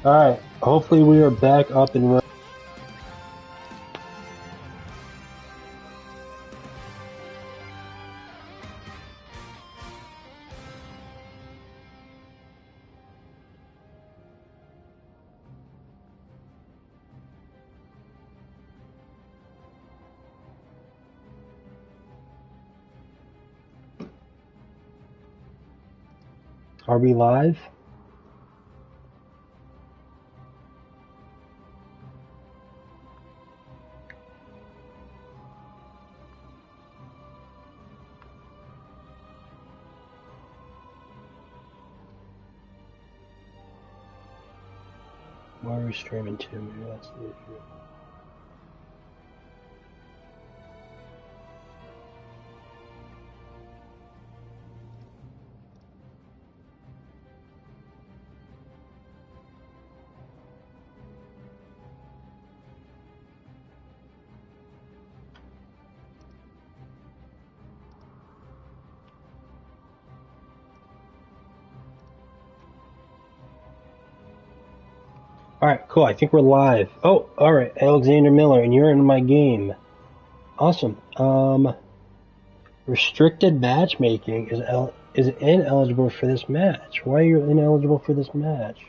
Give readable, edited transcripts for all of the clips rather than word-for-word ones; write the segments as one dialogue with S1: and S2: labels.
S1: Alright, hopefully we are back up and running. Are we live? Why are we streaming to? Maybe that's the issue. Alright, cool. I think we're live. Oh, alright. Alexander Miller, and you're in my game. Awesome. Restricted matchmaking is ineligible for this match. Why are you ineligible for this match?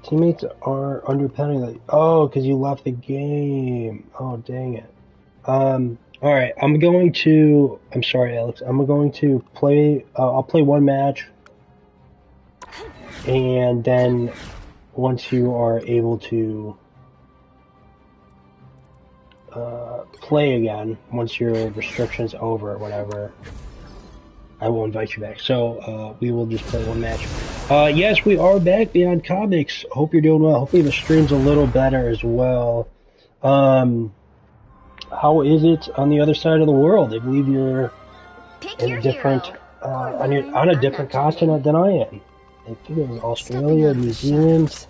S1: Teammates are under penalty. Oh, because you left the game. Oh, dang it. Alright, I'm sorry, Alex. I'm going to play, I'll play one match. And then once you are able to play again, once your restriction's over or whatever, I will invite you back. So we will just play one match. Yes, we are back, Beyond Comics. Hope you're doing well. Hopefully the stream's a little better as well. How is it on the other side of the world? I believe you're in a different on a different continent than I am. I think it was Australia, New Zealand.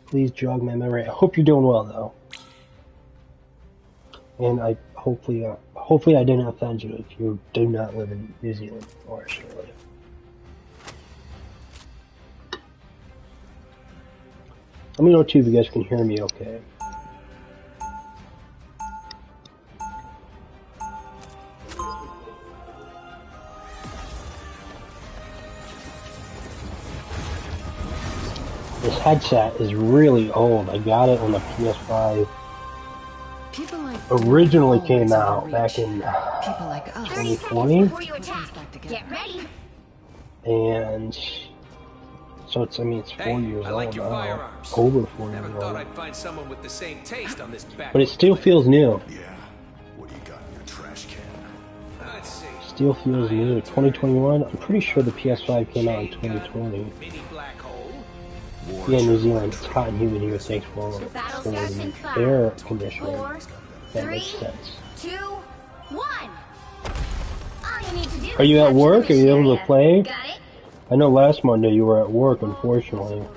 S1: Please jog my memory. I hope you're doing well, though. And I hopefully I didn't offend you if you do not live in New Zealand or Australia. Let me know too if you guys can hear me okay. This headset is really old. I got it on the PS5. Originally came out back in 2020. And so it's 4 years old now. Over 4 years old. But it still feels new.
S2: What do you got in your trash can?
S1: Still feels new. 2021. I'm pretty sure the PS5 came out in 2020. Yeah, New Zealand. It's hot and humid here. Thanks for the air conditioning. That makes sense.
S3: 2, 1.
S1: Are you at work? Are you able to play? I know last Monday you were at work, unfortunately.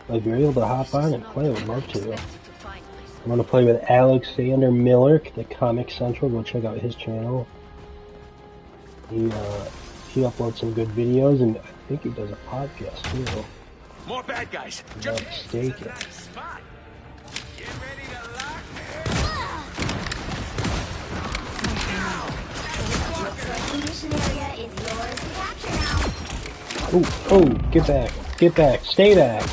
S1: If you're able to hop on and play, I would love to. I'm going to play with Alexander Miller, the Comic Central. Go check out his channel. He uploads some good videos, and I think he does a podcast too.
S2: More bad guys.
S1: I'm not mistaken. Oh, get back. Get back. Stay back.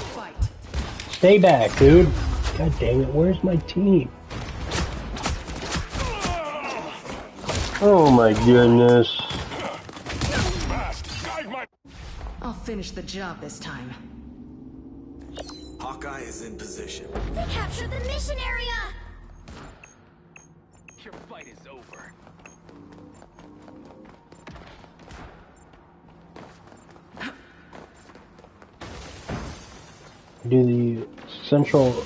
S1: Stay back, dude. God dang it, where's my team? Oh my goodness.
S4: I'll finish the job this time.
S2: Hawkeye is in position.
S3: They captured the mission area!
S5: Your fight is over.
S1: Do the Central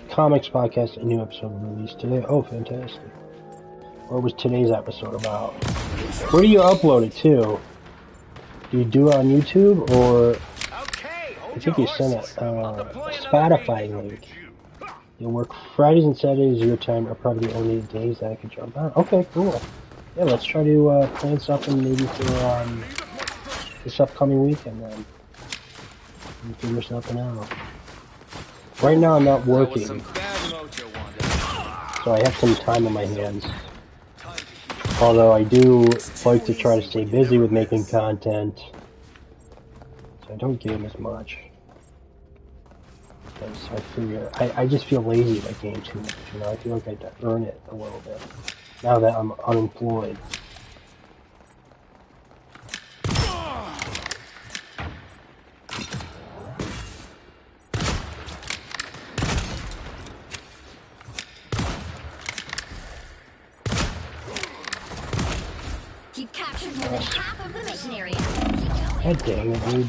S1: Comics podcast, a new episode released today. Oh, fantastic. What was today's episode about? Where do you upload it to? Do you do it on YouTube, or I think you sent it a Spotify link. You work Fridays and Saturdays your time are probably the only days that I could jump on. Okay, cool. Yeah, let's try to plan something maybe for this upcoming weekend, then. You figure something out. Right now I'm not working, so I have some time on my hands. Although I do like to try to stay busy with making content, so I don't game as much. Because I figure, I just feel lazy if I game too much, you know, I feel like I have to earn it a little bit, now that I'm unemployed.
S3: You've captured more than half of the mission area. Keep going.
S1: God dang it, dude.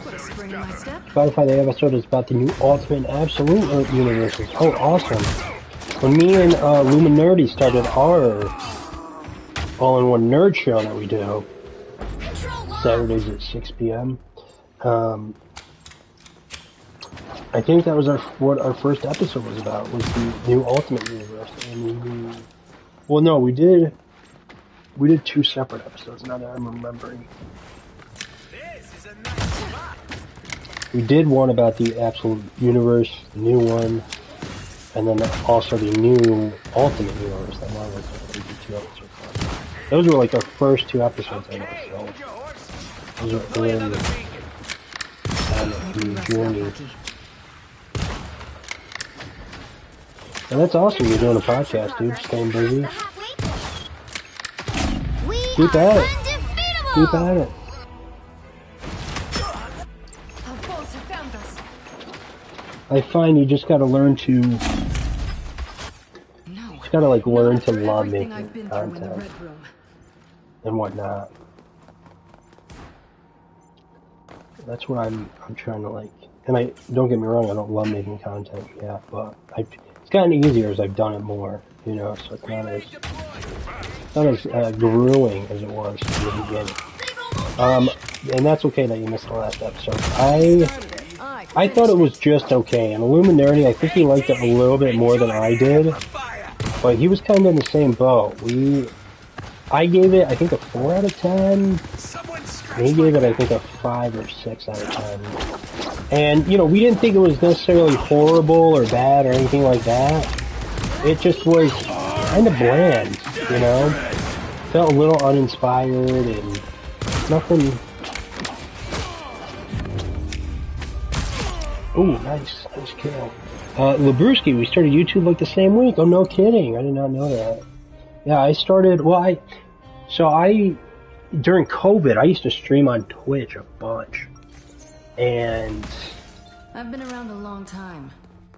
S4: Put a spring in my step.
S1: Spotify, the episode is about the new Ultimate Absolute universes. Oh, awesome. When me and Luminardi started our all-in-one nerd show that we do,
S3: Control lost.
S1: Saturdays at 6 p.m., I think that was what our first episode was about, was the new Ultimate Universe. And well, no, we did 2 separate episodes, now that I'm remembering. We did one about the Absolute Universe, the new one, and then also the new Ultimate Universe that one was like 2 episodes. Those were like our first 2 episodes, I guess, so those are early on the journey. And that's awesome, you're doing a podcast, dude, staying busy. Keep at it. Keep at it. I find you just gotta learn to... You just gotta like learn to love making content and whatnot. That's what I'm trying to like... And I don't get me wrong, I don't love making content yet, but it's gotten easier as I've done it more, you know, so it's not as grueling as it was in the beginning. And that's okay that you missed the last episode. I thought it was just okay, and Illuminati, I think he liked it a little bit more than I did, but he was kind of in the same boat. I gave it, I think, a 4 out of 10, and he gave it, I think, a 5 or 6 out of 10. And, you know, we didn't think it was necessarily horrible or bad or anything like that. It just was kind of bland, you know? Felt a little uninspired and nothing... Ooh, nice kill. Labruski, we started YouTube like the same week. Oh, no kidding. I did not know that. Yeah, I started, during COVID, I used to stream on Twitch a bunch. And...
S4: I've been around a long time.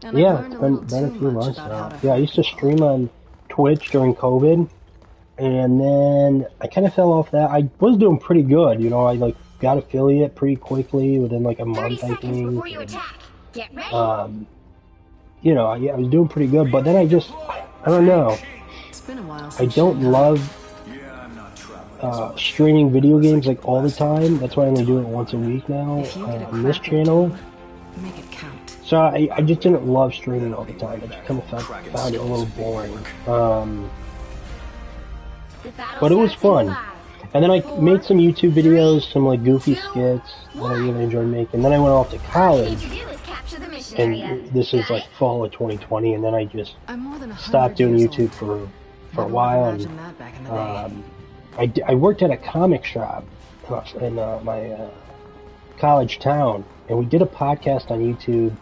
S4: And
S1: yeah,
S4: I've
S1: it's
S4: learned
S1: been a few months
S4: about
S1: now.
S4: how to
S1: Yeah, I used to stream on Twitch during COVID. And then I kind of fell off that. I was doing pretty good, you know, I like got affiliate pretty quickly within like a
S3: 30
S1: month, I
S3: seconds
S1: think.
S3: before you attack. Get ready.
S1: You know, I was doing pretty good, but then I don't know.
S4: It's been a while
S1: I
S4: since
S1: don't love streaming video games like all the time. That's why I only do it once a week now on this channel.
S4: Make it count.
S1: So I just didn't love streaming all the time. I just kind of found it a little boring. But it was fun. And then I made some YouTube videos, some like goofy skits that I really enjoyed making. Then I went off to college, and this is like fall of 2020, and then I just stopped doing YouTube for a while. And I worked at a comic shop in my college town, and we did a podcast on YouTube,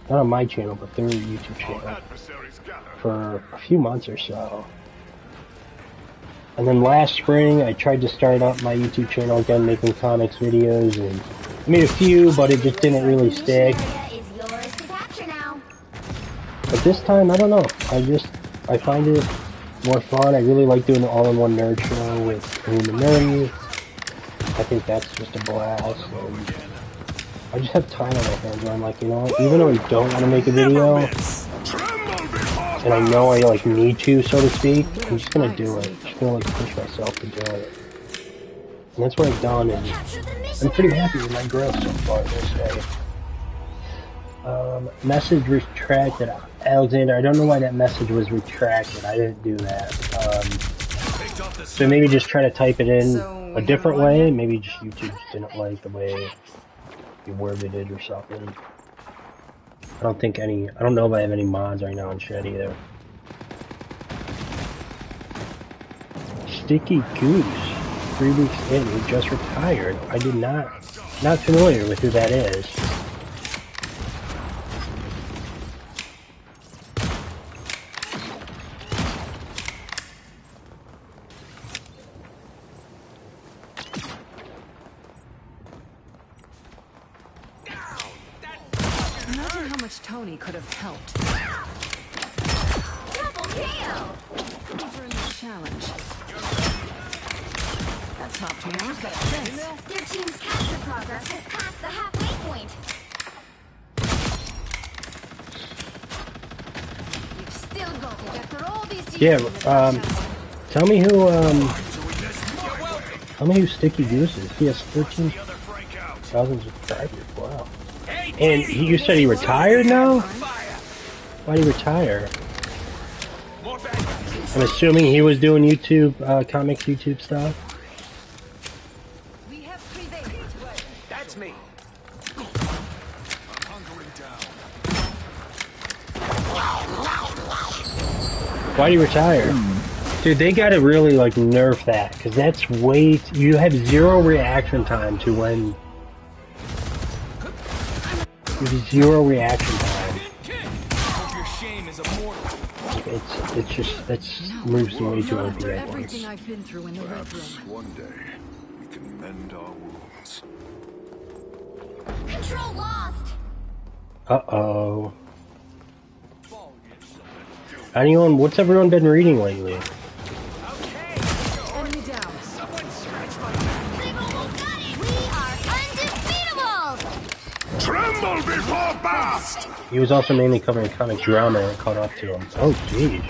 S1: not on my channel, but their YouTube channel, for a few months or so. And then last spring, I tried to start up my YouTube channel again, making comics videos, and I made a few, but it just didn't really stick. But this time, I don't know. I find it more fun. I really like doing the all-in-one nerd show with Luminardi. I think that's just a blast. And I just have time on my hands where I'm like, you know what? Even though I don't want to make a video, and I know I like need to, so to speak, I'm just gonna do it. I'm just gonna like push myself to do it. And that's what I've done, and I'm pretty happy with my growth so far this day. Message retracted. Alexander, I don't know why that message was retracted. I didn't do that.
S2: Take off the
S1: So maybe just try to type it in
S4: So, we
S1: a
S4: have
S1: different
S4: one
S1: way.
S4: yet?
S1: Maybe just YouTube just didn't like the way you worded it or something. I don't know if I have any mods right now on Shed either. Sticky Goose, 3 weeks in, he just retired. I did not familiar with who that is.
S4: Imagine how much Tony could have helped.
S3: Double KO.
S4: For a new challenge. That topped me off. Thanks.
S3: Their team's capture progress has passed the halfway point. You've still got it after all these years.
S1: Yeah, tell me who Sticky Goose is. He has 13,000 subscribers. Wow. And you said he retired now? Why'd he retire?
S2: More bad guys.
S1: I'm assuming he was doing YouTube, comics YouTube stuff.
S3: We have prevailed.
S2: That's me. Hunkering down.
S1: Why'd he retire? Dude, they gotta really, like, nerf that, because that's you have 0 reaction time to when... There's 0 reaction time.
S2: Hope your shame is immortal.
S1: It's just, that's moves way too
S4: Not
S1: OP
S4: after
S1: at once.
S4: everything I've been through in the red
S5: Perhaps
S4: room.
S5: one day we can mend our wounds.
S3: Control lost.
S1: Uh-oh. What's everyone been reading lately?
S4: Enemy down.
S3: They've almost got it. We are undefeatable.
S5: Tremble before blast!
S1: He was also mainly covering comic drama and it caught up to him. Oh, jeez.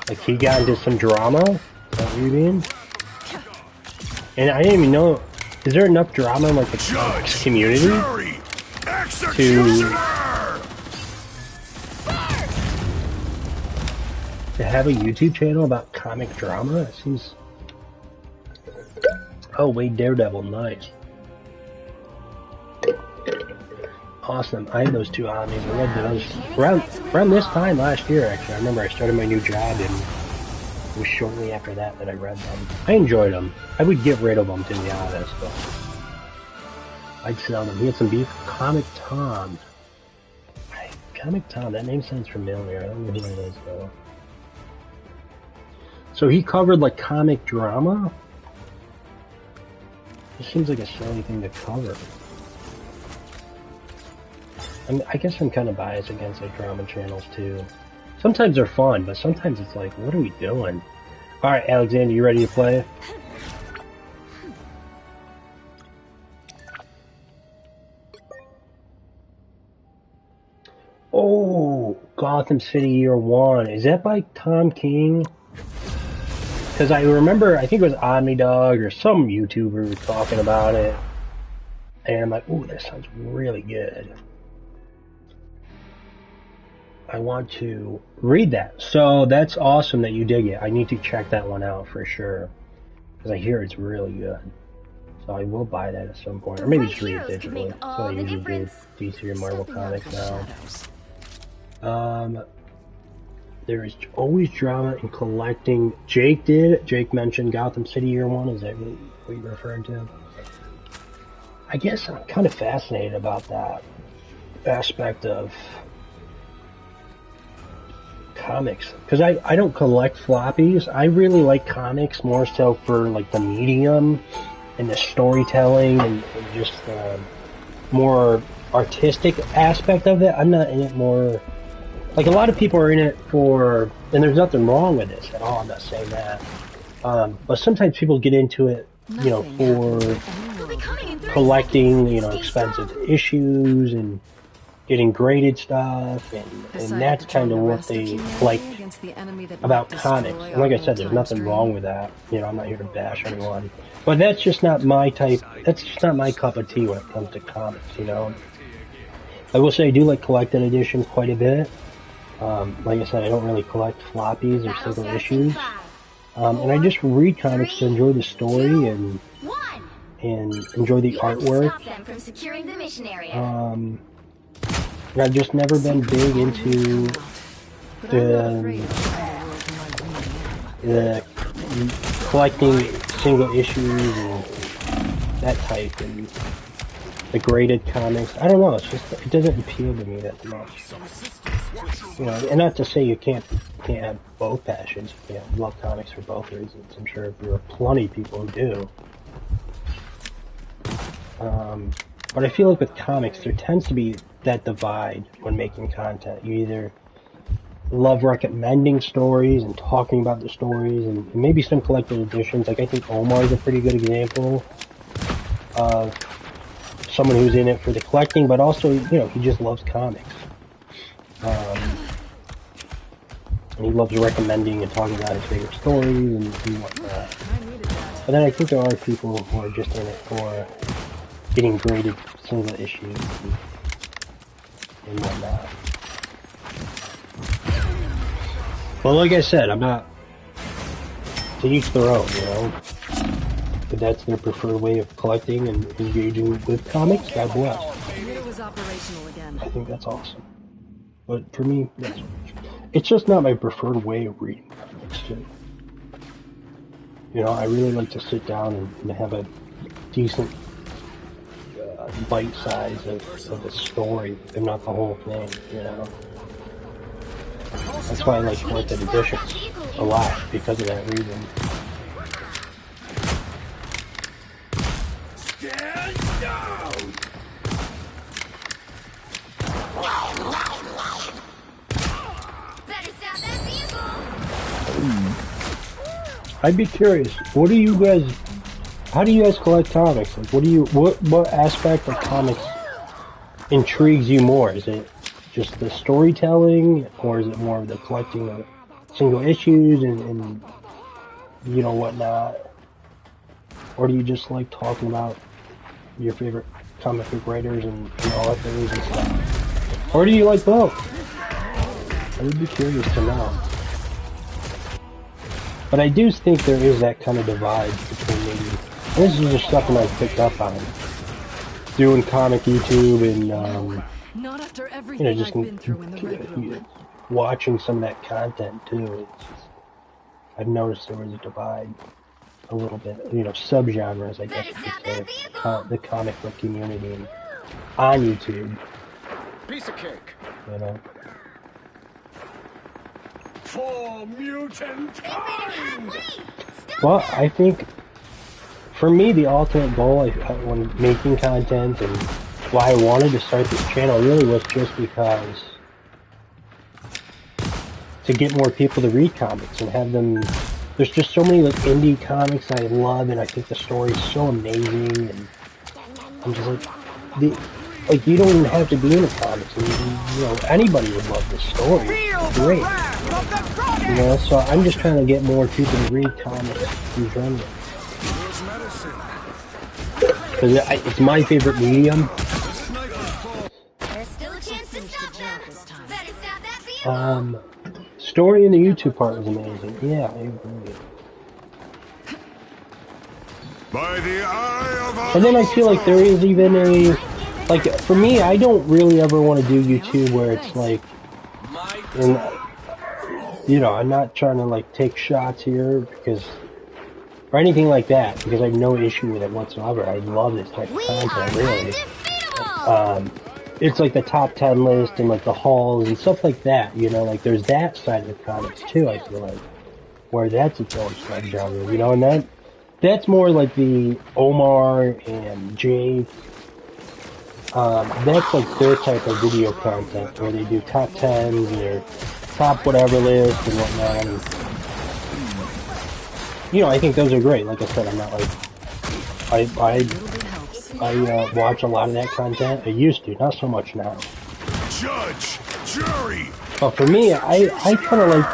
S1: Like, he got into some drama? Is that what you mean? And I didn't even know... Is there enough drama in, like, the comics community
S5: Jury! Executioner!
S1: to have a YouTube channel about comic drama? It seems... Oh, wait, Daredevil, nice. Awesome. I had those 2 Omnis. I read those around this time last year, actually. I remember I started my new job, and it was shortly after that I read them. I enjoyed them. I would get rid of them, to be honest, but I'd sell them. He had some beef. Comic Tom. Comic Tom, that name sounds familiar. I don't know who that is, though. So he covered, like, comic drama? This seems like a silly thing to cover. I guess I'm kind of biased against, like, drama channels, too. Sometimes they're fun, but sometimes it's like, what are we doing? Alright, Alexander, you ready to play? Oh, Gotham City Year One. Is that by Tom King? Because I remember, I think it was OmniDog or some YouTuber was talking about it. And I'm like, ooh, that sounds really good. I want to read that. So that's awesome that you dig it. I need to check that one out for sure. Because I hear it's really good. So I will buy that at some point. Or maybe just read it
S3: Heroes can
S1: digitally.
S3: make
S1: So
S3: all
S1: I
S3: the
S1: usually do
S3: difference.
S1: DC or Marvel
S4: Stepping out
S1: comics
S4: of the
S1: now.
S4: shadows.
S1: There is always drama in collecting. Jake mentioned Gotham City Year One. Is that what you're referring to? I guess I'm kind of fascinated about that aspect of comics. Because I don't collect floppies. I really like comics more so for like the medium and the storytelling and just the more artistic aspect of it. I'm not in it more... Like, a lot of people are in it for, and there's nothing wrong with this at all, I'm not saying that. But sometimes people get into it, you know, for
S3: They'll be coming in 30
S1: collecting,
S3: seconds.
S1: you know,
S3: Stay
S1: expensive
S3: strong.
S1: issues and getting graded stuff, and
S4: Decided
S1: that's
S4: to join
S1: kind of
S4: the
S1: what
S4: rest of
S1: they
S4: humanity
S1: like
S4: against the enemy that
S1: about
S4: might
S1: comics.
S4: destroy
S1: And like I
S4: our
S1: said, there's
S4: time
S1: nothing
S4: stream.
S1: wrong with that. You know, I'm not here to bash anyone. But that's just not my type, that's just not my cup of tea when it comes to comics, you know. I will say I do like collected editions quite a bit. Like I said, I don't really collect floppies or
S3: Battle
S1: single
S3: starts in
S1: issues.
S3: 5,
S1: And I just read comics to enjoy the story and
S3: 1.
S1: enjoy the
S3: You have to
S1: artwork.
S3: stop them from securing the mission area.
S1: And I've just never been big into
S4: But I'm not afraid of the world like
S1: the collecting single issues and that type and the graded comics. I don't know, it's just, it doesn't appeal to me that much. You know, and not to say you can't have both passions. You know, love comics for both reasons. I'm sure there are plenty of people who do. But I feel like with comics, there tends to be that divide when making content. You either love recommending stories and talking about the stories, and maybe some collected editions. Like I think Omar is a pretty good example of someone who's in it for the collecting, but also, you know, he just loves comics. And he loves recommending and talking about his favorite stories and whatnot. But then I think there are people who are just in it for getting graded single issues and whatnot. Well, like I said, I'm not to each their own, you know. If that's their preferred way of collecting and engaging with comics, God bless.
S4: it was operational again.
S1: I think that's awesome. But for me, it's just not my preferred way of reading comics, too. You know, I really like to sit down and have a decent bite size of the story, if not the whole thing, you know. That's why I like collected editions a lot, because of that reason.
S5: Stand down!
S3: Better stop that vehicle.
S1: I'd be curious, what do you guys, how do you guys collect comics? Like, what aspect of comics intrigues you more? Is it just the storytelling, or is it more of the collecting of single issues and you know, whatnot? Or do you just like talking about your favorite comic book writers and authors and stuff? Or do you like both? I would be curious to know. But I do think there is that kind of divide between maybe, and this is just something I picked up on doing comic YouTube and
S4: Not after
S1: you know,
S4: everything
S1: just
S4: I've been through in the Red Room.
S1: watching some of that content too. It's just, I've noticed there was a divide a little bit, you know, subgenres, I guess you could say, of the comic book community and on YouTube,
S2: Piece of cake.
S1: you know.
S5: For mutant times!
S1: Well, I think for me, the ultimate goal when making content and why I wanted to start this channel really was just because to get more people to read comics and have them. There's just so many like indie comics I love, and I think the story's so amazing, and I'm just like you don't even have to be in the comics. I mean, you know, anybody would love this story. It's great. You know, so I'm just trying to get more people to read comics in general. Because it's my favorite medium.
S3: There's still a chance to stop them. Better stop that vehicle.
S1: Story in the YouTube part was amazing. Yeah, I agree.
S5: By the eye of
S1: And then I feel like there is even a, like, for me, I don't really ever want to do YouTube where it's like, and, you know, I'm not trying to like take shots here because, or anything like that, because I have no issue with it whatsoever. I love this type of
S3: We are
S1: content, really.
S3: undefeatable.
S1: It's like the top 10 list and like the hauls and stuff like that, you know, like there's that side of the comics too, I feel like, where that's its own subgenre, you know, and that's more like the Omar and Jake, that's like their type of video content, where they do top 10s or top whatever list and whatnot, and, you know, I think those are great. Like I said, I'm not like, I watch a lot of that content. I used to, not so much now.
S5: judge, jury,
S1: But for me, I kind of like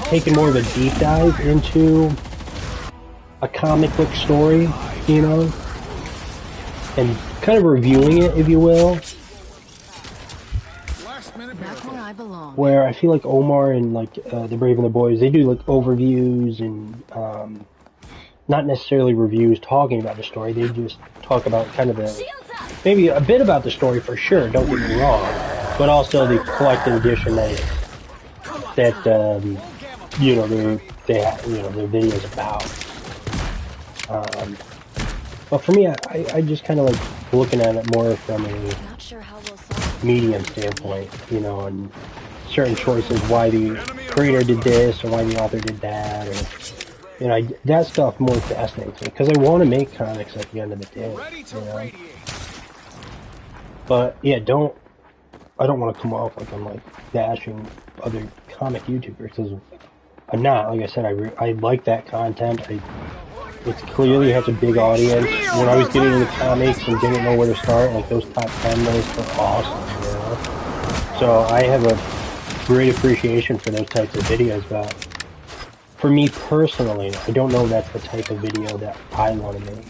S1: taking more of a deep dive into a comic book story, you know, and kind of reviewing it, if you will.
S2: Last minute
S4: Back where I belong.
S1: where I feel like Omar and like the Brave and the Boys, they do like overviews and not necessarily reviews talking about the story. They just talk about kind of the maybe a bit about the story for sure. Don't get me wrong, but also the collected edition that you know they have, you know, their videos about. But for me, I just kind of like looking at it more from a medium standpoint, you know, and certain choices, why the creator did this or why the author did that, or you know, that stuff more fascinates me because I want to make comics at the end of the day, you know. But yeah, I don't want to come off like I'm like bashing other comic YouTubers because I'm not. Like I said, I like that content. It clearly has a big audience. When I was getting into comics and didn't know where to start, like those top 10 lists were awesome, you know. So I have a great appreciation for those types of videos, but for me personally, I don't know that's the type of video that I want to make.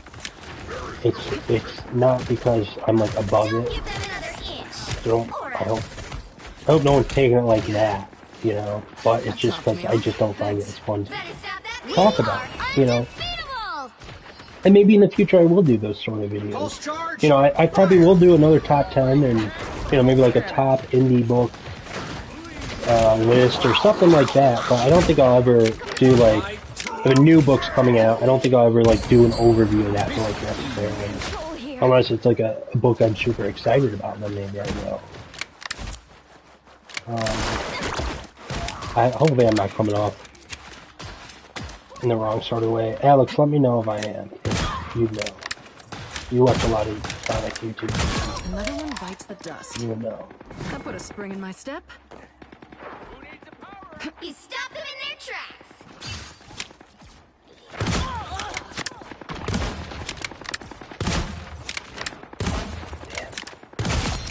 S1: It's not because I'm like above it. I hope no one's taking it like that, you know. But it's just because I just don't find it as fun to talk about, you know. And maybe in the future I will do those sort of videos. You know, I probably will do another top 10 and, you know, maybe like a top indie book list or something like that. But I don't think I'll ever do like, if a new book's coming out, I don't think I'll ever like do an overview of that like necessarily. Unless it's like a book I'm super excited about, then maybe I will. Hopefully I'm not coming off in the wrong sort of way. Alex, let me know if I am. You know. You watch a lot of comic YouTube.
S4: Another one bites the dust.
S1: You know.
S4: That put a spring in my step.
S3: You stop them in their tracks.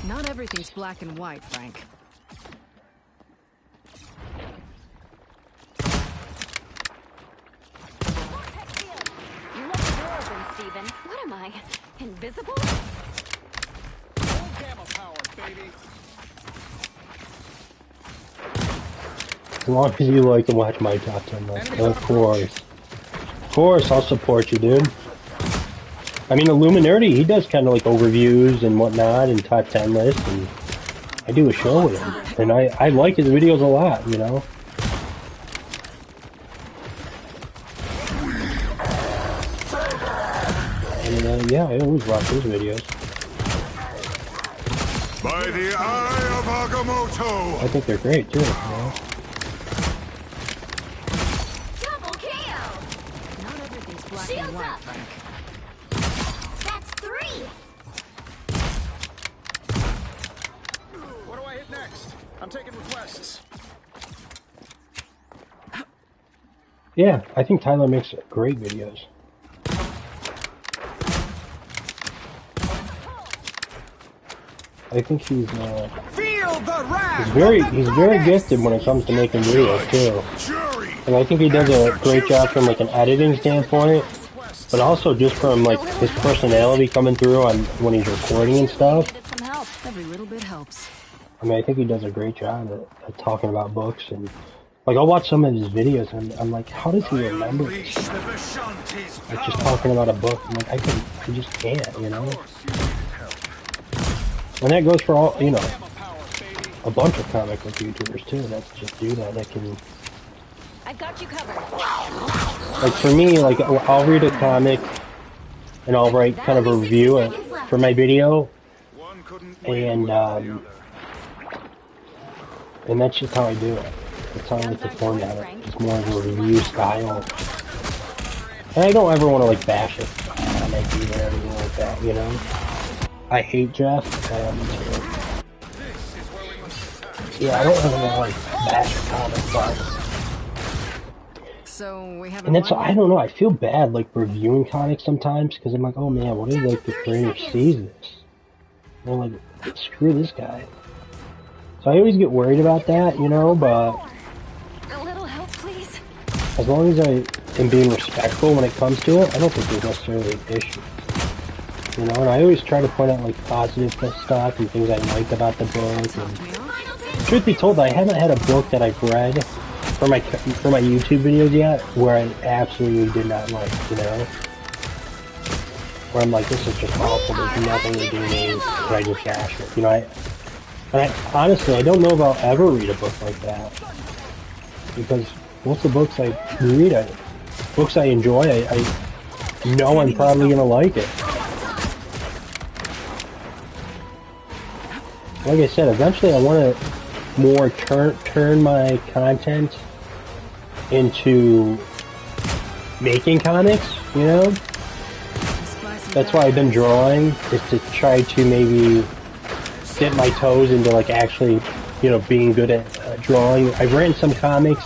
S4: Not everything's black and white, Frank.
S3: Steven. What am I? Invisible?
S2: Gamma power, baby.
S1: As long as you like to watch my top 10 list, of course. Of course, I'll support you, dude. I mean, Illuminati, he does kind of like overviews and whatnot and top 10 lists, and I do a show with him. And I like his videos a lot, you know? And yeah, I always watch his videos.
S5: By the eye of Agamotto!
S1: I think they're great, too, you know?
S3: Double KO!
S4: Not everything's black
S3: Shields
S4: and white,
S3: up.
S4: Frank.
S3: That's 3!
S2: What do I hit next? I'm taking requests.
S1: Yeah, I think Tyler makes great videos. I think he's very gifted when it comes to making videos too. And I think he does a great job from like an editing standpoint, but also just from like his personality coming through on when he's recording and stuff.
S4: Every little bit helps.
S1: I mean, I think he does a great job at talking about books, and like I'll watch some of his videos and I'm like, how does he remember this? Like just talking about a book, I'm like, I just can't, you know. And that goes for all, you know, a bunch of comic book YouTubers too. That just do that. That can.
S3: I've got you covered.
S1: Like for me, like I'll read a comic and I'll write kind of a review for my video, and that's just how I do it. That's how I like to format it. It's more of a review style, and I don't ever want to like bash it, comic either or anything like that, you know. I hate Jeff. Yeah, I don't ever want to like bash a comic, but.
S4: So we have.
S1: And that's, I don't know, I feel bad like reviewing comics sometimes because I'm like, oh man, what if like the creator sees this? And I'm like, screw this guy. So I always get worried about that, you know, but
S3: A little help, please.
S1: as long as I am being respectful when it comes to it, I don't think there's necessarily an issue. You know, and I always try to point out like positive stuff and things I liked about the book, and truth be told, I haven't had a book that I've read for my YouTube videos yet where I absolutely did not like, you know? Where I'm like, this is just awful, there's nothing redeeming, but I just dash it. You know, honestly, I don't know if I'll ever read a book like that. Because most of the books I read, books I enjoy, I know I'm probably going to like it. Like I said, eventually I want to more turn my content into making comics, you know? That's why I've been drawing, is to try to maybe dip my toes into like actually, you know, being good at drawing. I've written some comic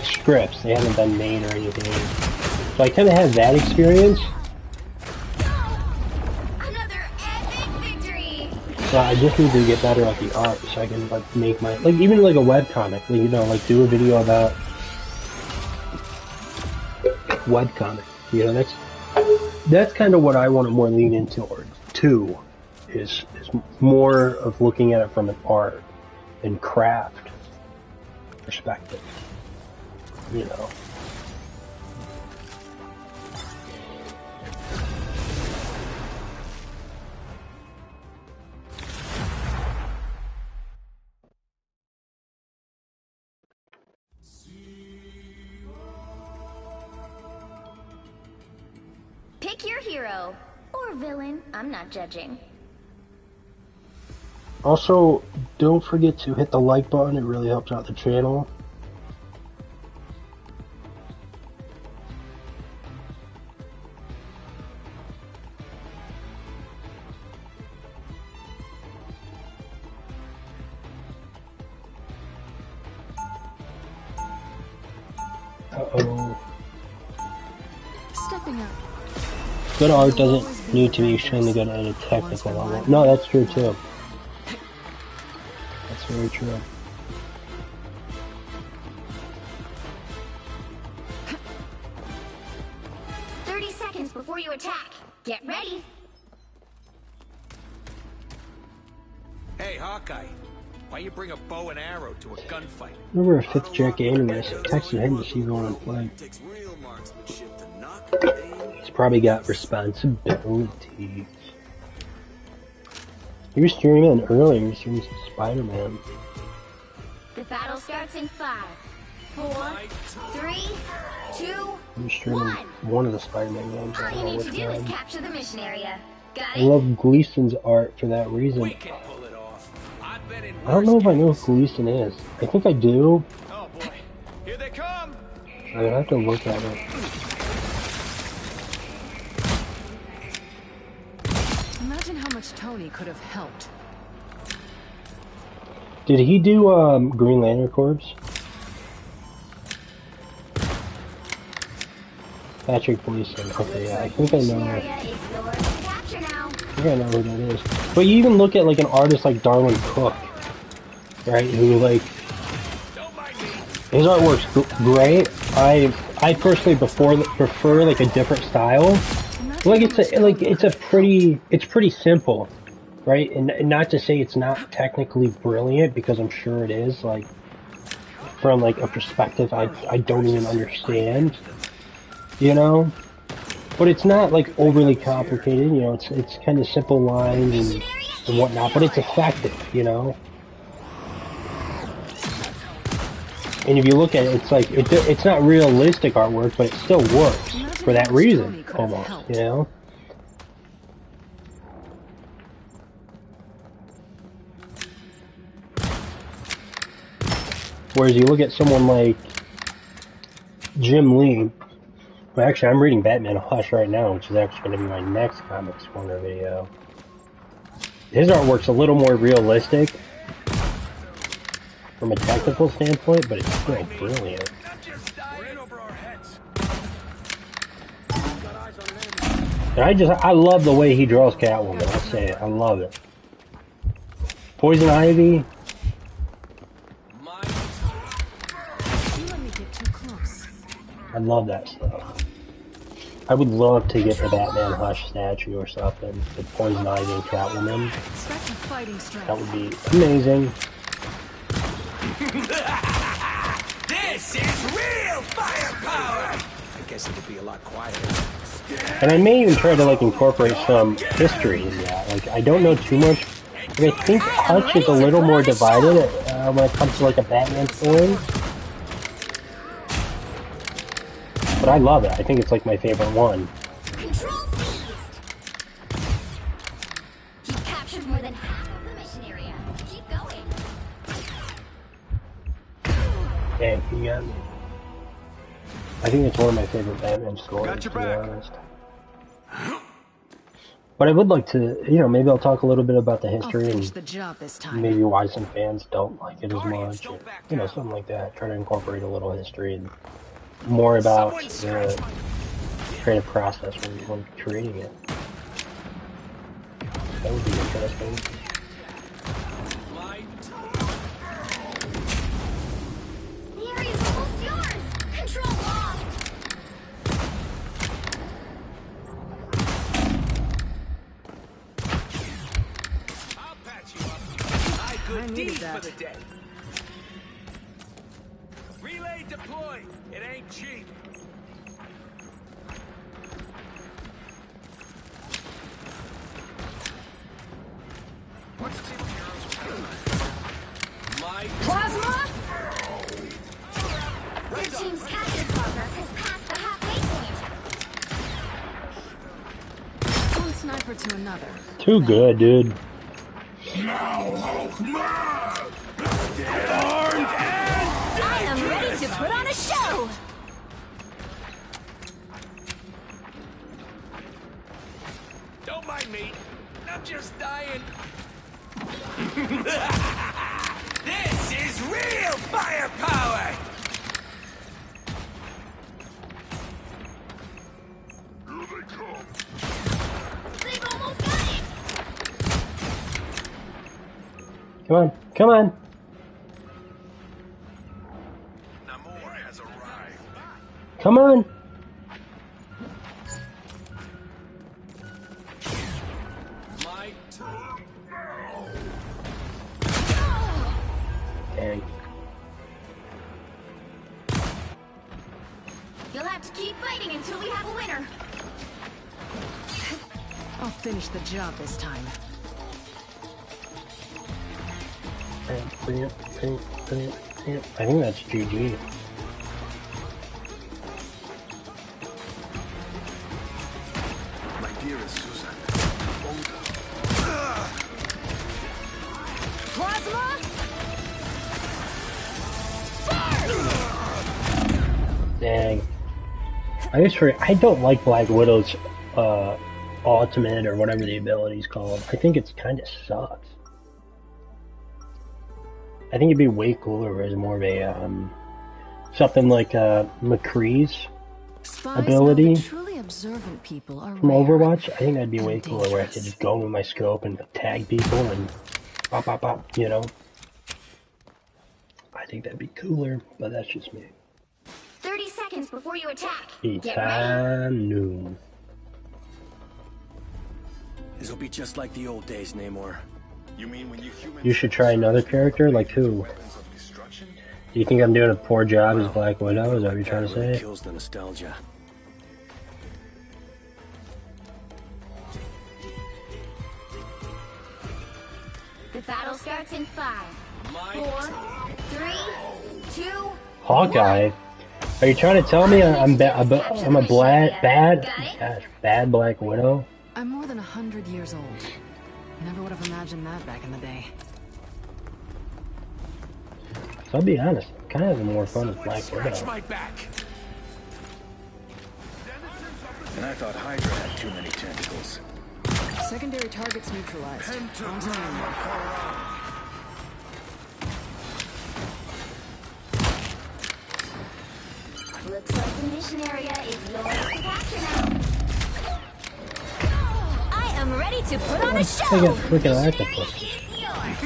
S1: scripts, they haven't been made or anything. So I kind of have that experience. So I just need to get better at the art so I can like make my, like even like a webcomic, like, you know, like do a video about webcomic. You know, that's kind of what I want to more lean into, or too, is more of looking at it from an art and craft perspective. You know.
S3: Pick your hero or villain. I'm not judging.
S1: Also, don't forget to hit the like button. It really helps out the channel. Uh-oh.
S4: Stepping up.
S1: Good art doesn't need to be extremely good at a technical level. No, that's true too. That's very true.
S3: Seconds before you attack. Get ready.
S2: Hey, Hawkeye. Why you bring a bow and arrow to a gunfight?
S1: Remember a 5th Jack Animus? I texted him to see if he wanted to play. He's probably got responsibilities. He was streaming earlier, he was streaming some Spider-Man.
S3: The battle starts in 5, 4, 3, 2,
S1: I'm just streaming one of the Spider-Man games.
S3: all you need to do is capture the mission area. Got
S1: I
S3: it?
S1: love Gleason's art for that reason.
S2: We can pull it off.
S1: I don't know if I know who Gleason is. I think I do.
S2: Oh boy, here they come.
S1: I would have to look at it.
S4: Imagine how much Tony could have helped.
S1: Did he do Green Lantern Corps? Patrick Gleason. Okay, yeah, I think I know.
S3: Area is yours to capture now.
S1: I think I know who that is. But you even look at like an artist like Darwin Cook, right? Who like his artwork's great. I personally prefer like a different style. Like it's pretty simple, right? And not to say it's not technically brilliant, because I'm sure it is. Like from like a perspective I don't even understand, you know. But it's not like overly complicated, you know. It's kind of simple lines and whatnot, but it's effective, you know. And if you look at it, it's like it's not realistic artwork, but it still works for that reason, almost, you know. Whereas you look at someone like Jim Lee. Well, actually, I'm reading Batman Hush right now, which is actually going to be my next Comics Corner video. His artwork's a little more realistic from a technical standpoint, but it's still brilliant. And I love the way he draws Catwoman, I'll say it. I love it. Poison Ivy. I love that stuff. I would love to get the Batman Hush statue or something with Poison Ivy and Catwoman. That would be amazing.
S2: firepower! I guess it could be a lot quieter.
S1: And I may even try to like incorporate some history in that. Like I don't know too much. Like, I think Hutch is a little more divided when it comes to like a Batman story. But I love it. I think it's like my favorite one.
S3: Control seized. You've captured more than half of the mission area. Keep going.
S1: Damn, you got me. I think it's one of my favorite Batman stories, to be honest. But I would like to, you know, maybe I'll talk a little bit about the history and
S4: the job this time.
S1: maybe why some fans don't like it as much, or, you know, something like that. Try to incorporate a little history and more about the creative process when creating it. That would be interesting.
S3: The area's almost yours. Control lost.
S2: I'll patch you up. My good deed for the day. Relay deployed. It ain't cheap. What's Team Heroes? My
S3: Plasma? Your team's capture progress has passed the halfway point.
S4: One sniper to another.
S1: Too good, dude.
S3: I am ready to put on a show.
S2: Don't mind me. I'm just dying. This is real firepower!
S3: They've almost got it.
S1: Come on, come on.
S5: Namor has arrived.
S1: Come on.
S2: My
S1: Dang.
S3: You'll have to keep fighting until we have a winner.
S4: I'll finish the job this time.
S1: I think that's GG.
S5: My dearest Susan.
S3: Plasma?
S1: Dang. I don't like Black Widow's ultimate or whatever the ability's called. I think it's kind of sucks. I think it'd be way cooler as more of a something like McCree's
S4: Spies
S1: ability
S4: know that truly observant people are
S1: from
S4: rare.
S1: Overwatch. I think that'd be
S4: and
S1: way cooler where I could just go with my scope and tag people and pop, pop, pop, you know. I think that'd be cooler, but that's just me.
S3: 30 seconds before you attack. Get ready.
S1: Etanu.
S2: This'll be just like the old days, Namor.
S5: You mean when you humans
S1: You should try another character, like who?
S5: weapons of destruction?
S1: Do you think I'm doing a poor job as Black Widow? Is that what you're trying to
S2: That really
S1: say?
S2: kills the nostalgia.
S3: The battle starts in 5, 4, 3, 2.
S1: Hawkeye? Are you trying to tell me I'm a bad Black Widow?
S4: I'm more than 100 years old. Never would have imagined that back in the day.
S1: So I'll be honest, I'm kind of having more fun with Black
S2: Scratch
S1: Widow.
S2: my back.
S6: And I thought Hydra had too many tentacles.
S4: Secondary targets neutralized. On time.
S3: Looks like the mission area is yours to capture now. I am ready to put on a show.
S1: Look at freaking
S3: Mission
S1: octopus.
S3: area is yours.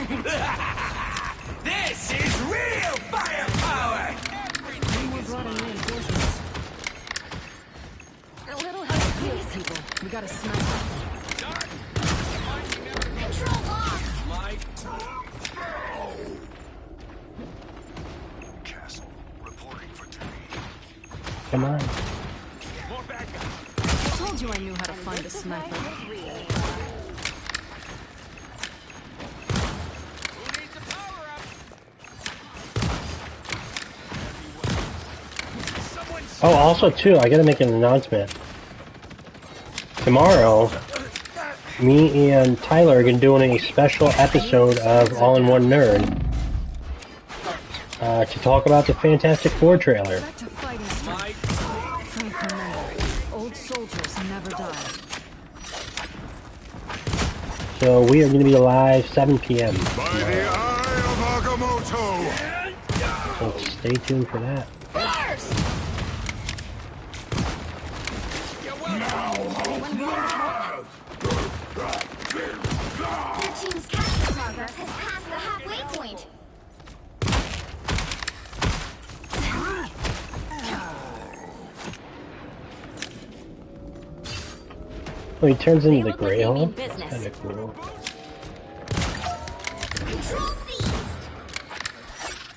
S2: This is real firepower!
S4: We're brought in reinforcements. A little help, please, people. We got a sniper.
S3: Control lost.
S2: My
S5: Castle, reporting for duty.
S1: Come on.
S2: More backup.
S4: I told you I knew how to find a sniper.
S2: Who needs a power up? Someone
S1: Oh, also too, I gotta make an announcement. Tomorrow, me and Tyler are gonna be doing a special episode of All-in-One Nerd to talk about the Fantastic Four trailer.
S4: Back to fighting strength. Frank, remember, old soldiers never die.
S1: So we are gonna be live 7 p.m.
S5: By the eye of Agamotto!
S1: So stay tuned for that.
S3: First!
S2: You're welcome.
S3: Your team's capture progress has passed the halfway point.
S1: Oh, he turns into the
S3: look like they mean
S1: Greyhawk?
S3: business.
S1: Kinda cool.
S3: Control seized.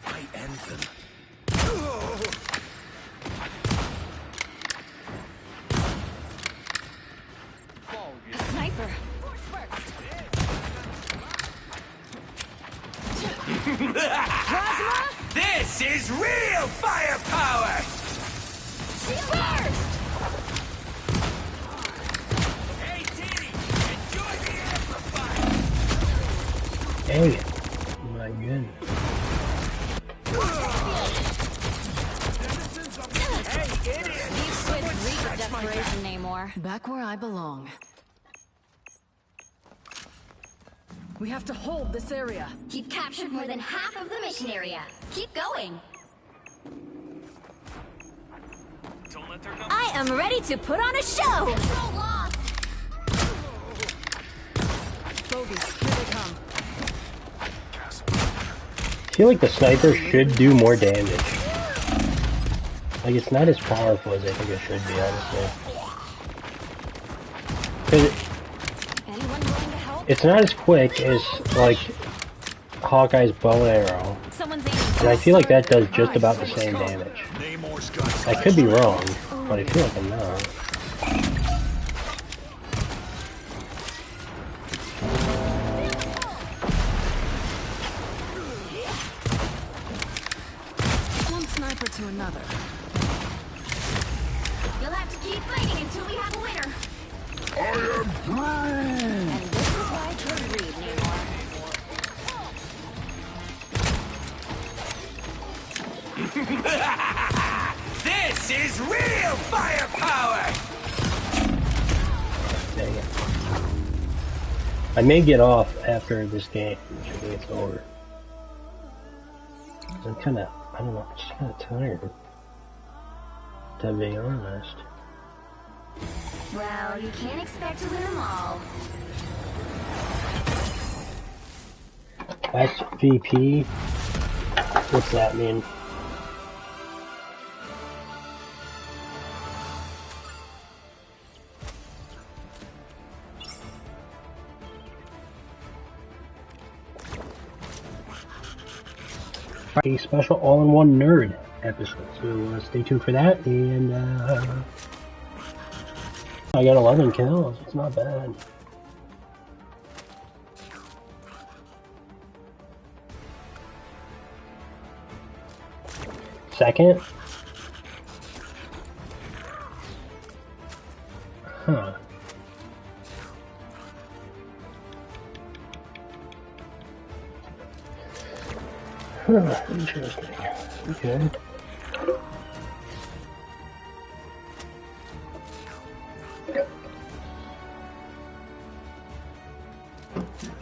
S2: I end them.
S3: A sniper.
S2: This is real firepower!
S3: Burst!
S2: Hey, Diddy! Enjoy the amplifier!
S1: Hey, my goodness.
S2: Hey, idiot!
S3: These kids reek of desperation anymore.
S4: Back where I belong. We have to hold this area.
S3: You've captured more than half of the mission area. Keep going.
S2: Don't let their
S3: I am ready to put on a show! Control lost!
S4: Bogies, here they come.
S1: I feel like the sniper should do more damage. Like, it's not as powerful as I think it should be, honestly. 'Cause
S3: Anyone willing to help?
S1: it's not as quick as, like, Hawkeye's bow and arrow.
S3: Someone's aiming.
S1: And I feel like that does just about the same damage.
S5: Namor's got
S1: I could be wrong, but I feel like I'm not.
S4: One sniper to another.
S3: You'll have to keep fighting until we have a winner.
S5: I am
S3: And this is why I could read, Namor.
S2: This is real firepower!
S1: Dang it. I may get off after this game, which I think it's over. I'm kinda, I don't know, I'm just kinda tired. To be honest.
S3: Well, you can't expect to win them all.
S1: SVP? What's that mean? A special all-in-one nerd episode, so stay tuned for that. And I got 11 kills. It's not bad. Second? Huh. Huh, interesting. Okay.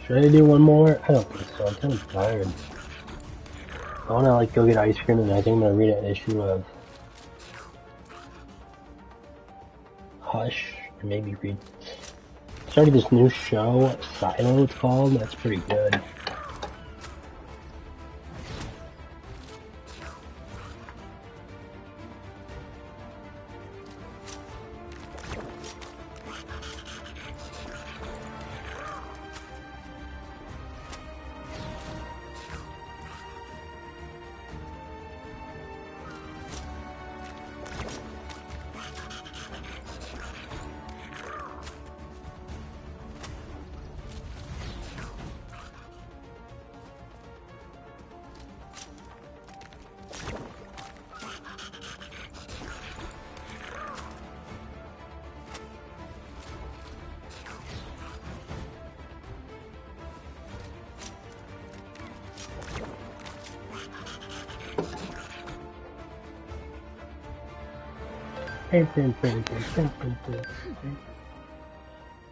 S1: Should I do one more? I don't think so. I'm kind of tired. I wanna like go get ice cream and I think I'm gonna read an issue of Hush and maybe read. Started this new show, Silo it's called. That's pretty good.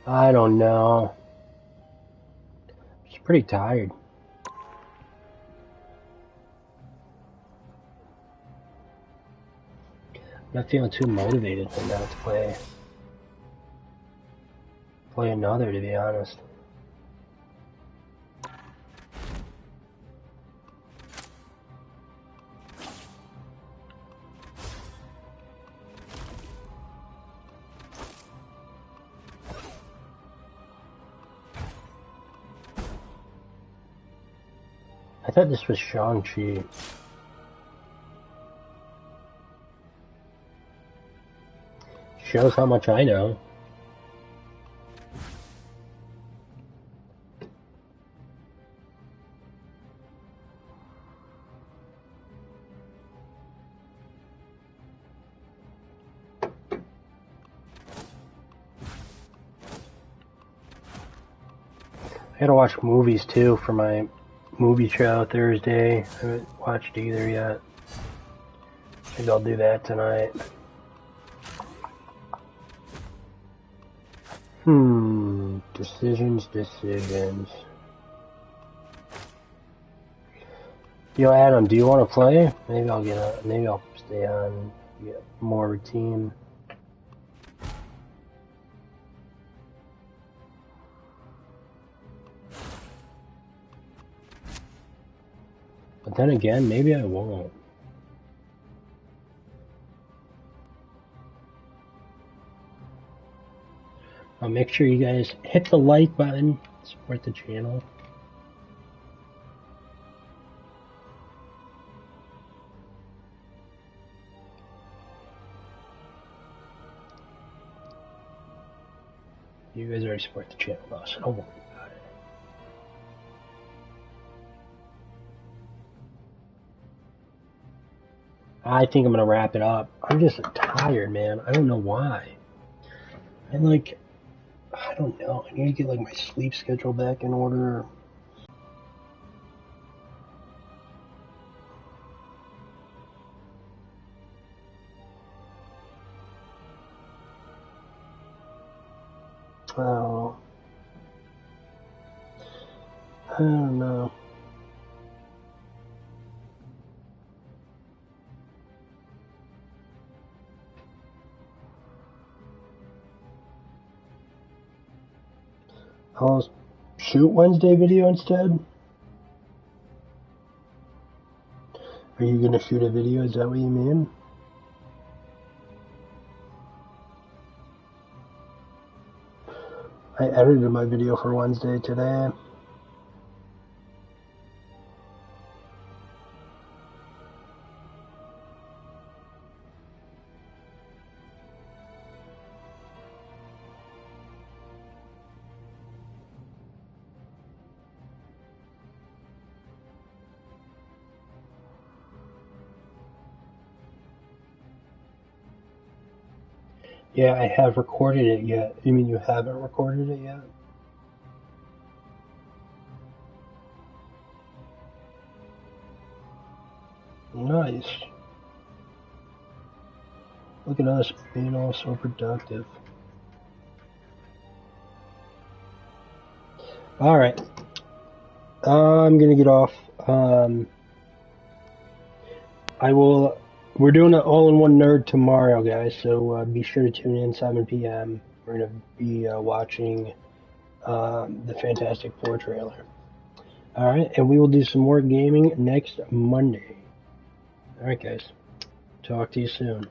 S1: I don't know. She's pretty tired. I'm not feeling too motivated right now to play another, to be honest. I thought this was Shang-Chi. Shows how much I know. I gotta watch movies too for my movie show Thursday. I haven't watched either yet. Maybe I'll do that tonight. Decisions. Yo, Adam, do you want to play? Maybe I'll stay on, get more routine. But then again, maybe I won't. Make sure you guys hit the like button, support the channel. You guys already support the channel though, so don't worry about it. I think I'm gonna wrap it up. I'm just tired, man. I don't know why. And like, I don't know. I need to get like my sleep schedule back in order. Oh, I don't know. I'll shoot Wednesday video instead. Are you gonna shoot a video? Is that what you mean? I edited my video for Wednesday today. Yeah, I have recorded it yet. You mean you haven't recorded it yet? Nice. Look at us being all so productive. Alright. I'm gonna get off. We're doing an all-in-one nerd tomorrow, guys, so be sure to tune in 7 p.m. We're going to be watching the Fantastic Four trailer. Alright, and we will do some more gaming next Monday. Alright, guys. Talk to you soon.